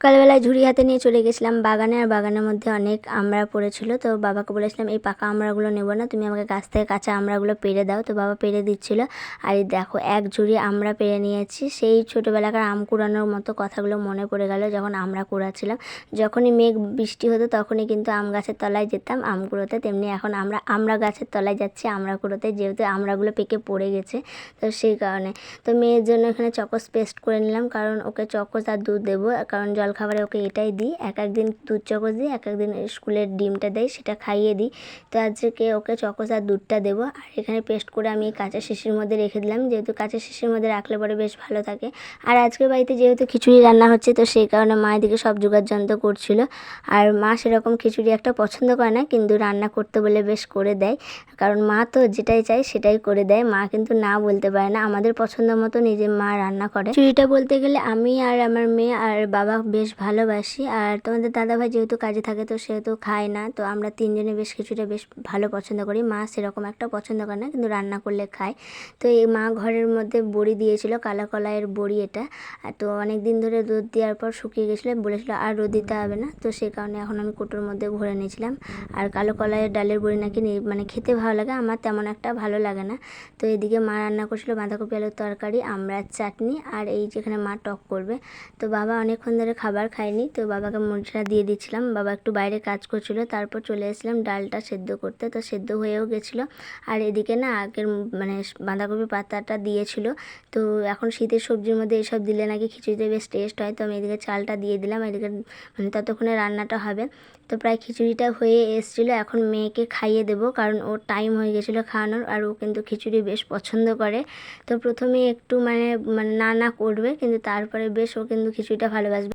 সকালবেলায় ঝুড়ি হাতে নিয়ে চলে গেছিলাম বাগানে, আর বাগানের মধ্যে অনেক আমড়া পড়েছিল। তো বাবাকে বলেছিলাম এই পাকা আমড়াগুলো নেবো না, তুমি আমাকে গাছ থেকে কাঁচা আমড়াগুলো পেড়ে দাও। তো বাবা পেড়ে দিচ্ছিলো। আর এই দেখো এক ঝুড়ি আমড়া পেড়ে নিয়েছি। সেই ছোটোবেলাকার আম কুড়ানোর মতো কথাগুলো মনে পড়ে গেল যখন আমড়া কুড়াচ্ছিলাম। যখনই মেঘ বৃষ্টি হতো তখনই কিন্তু আম গাছের তলায় যেতাম আম কুড়োতে, তেমনি এখন আমরা আমড়া গাছের তলায় যাচ্ছি আমড়া কুড়োতে, যেহেতু আমড়াগুলো পেকে পড়ে গেছে। তো সেই কারণে তো মেয়ের জন্য এখানে চকোস পেস্ট করে নিলাম, কারণ ওকে চকোস আর দুধ দেবো, কারণ জলখাবারে ওকে এটাই দিই। এক একদিন দুধ চকোস দিই, এক একদিন স্কুলের ডিমটা দেয় সেটা খাইয়ে দিই। তো আজকে ওকে চকোস আর দুধটা দেবো। আর এখানে পেস্ট করে আমি কাঁচা শিশির মধ্যে রেখে দিলাম, যেহেতু কাঁচা শিশির মধ্যে রাখলে পরে বেশ ভালো থাকে। আর আজকে বাড়িতে যেহেতু খিচুড়ি রান্না হচ্ছে, তো সেই কারণে মা এদিকে সব জোগাড় যন্ত্র করছিল। আর মা সেরকম খিচুড়ি একটা পছন্দ করে না, কিন্তু রান্না করতে বলে বেশ করে দেয়, কারণ মা তো যেটাই চায় সেটাই করে দেয়। মা কিন্তু না বলতে পারে না, আমাদের পছন্দ মতো নিজে মা রান্না করে। খিচুড়িটা বলতে গেলে আমি আর আমার মেয়ে আর বাবা বেশ ভালোবাসি। আর তোমাদের দাদাভাই যেহেতু কাজে থাকে তো সেহেতু খায় না, তো আমরা তিনজনে বেশ খিচুড়িটা বেশ ভালো পছন্দ করি। মা সেরকম একটা পছন্দ করে না, কিন্তু রান্না করলে খায়। তো এই মা ঘরের মধ্যে বড়ি দিয়েছিল, কালা কলাইয়ের বড়ি এটা। তো অনেক দিন ধরে রোদ দেওয়ার পর শুকিয়ে গেছিলো, বলেছিল আর রোদ দিতে হবে না, তো সেই কারণে এখন আমি কোটোর মধ্যে ভরে নিয়েছিলাম। আর কালো কলাইয়ের ডালের বড়ি নাকি মানে খেতে ভালো লাগে, আমার তেমন একটা ভালো লাগে না। তো এদিকে মা রান্না করছিল বাঁধাকপি আলুর তরকারি, আমড়ার চাটনি, আর এই যেখানে মা টক করবে। তো বাবা অনেকক্ষণ ধরে খাবার খায়নি, তো বাবাকে মুড়িটা দিয়ে দিচ্ছিলাম। বাবা একটু বাইরে কাজ করছিল, তারপর চলে এসেছিলাম ডালটা সেদ্ধ করতে, তো সেদ্ধ হয়েও গেছিলো। আর এদিকে না আগের মানে বাঁধাকপি পাতাটা দিয়েছিল। তো এখন শীতের সবজির মধ্যে এসব দিলে নাকি খিচুড়িতে বেশ টেস্ট হয়। তো আমি এদিকে চালটা দিয়ে দিলাম, এদিকে মানে ততক্ষণে রান্নাটা হবে। তো প্রায় খিচুড়িটা হয়ে এসেছিলো, এখন মেয়েকে খাইয়ে দেবো, কারণ ওর টাইম হয়ে গেছিলো খাওয়ানোর। আর ও কিন্তু খিচুড়ি বেশ পছন্দ করে। তো প্রথমে একটু মানে না করবে, কিন্তু তারপরে বেশ ও কিন্তু খিচুড়িটা ভালোবাসবে।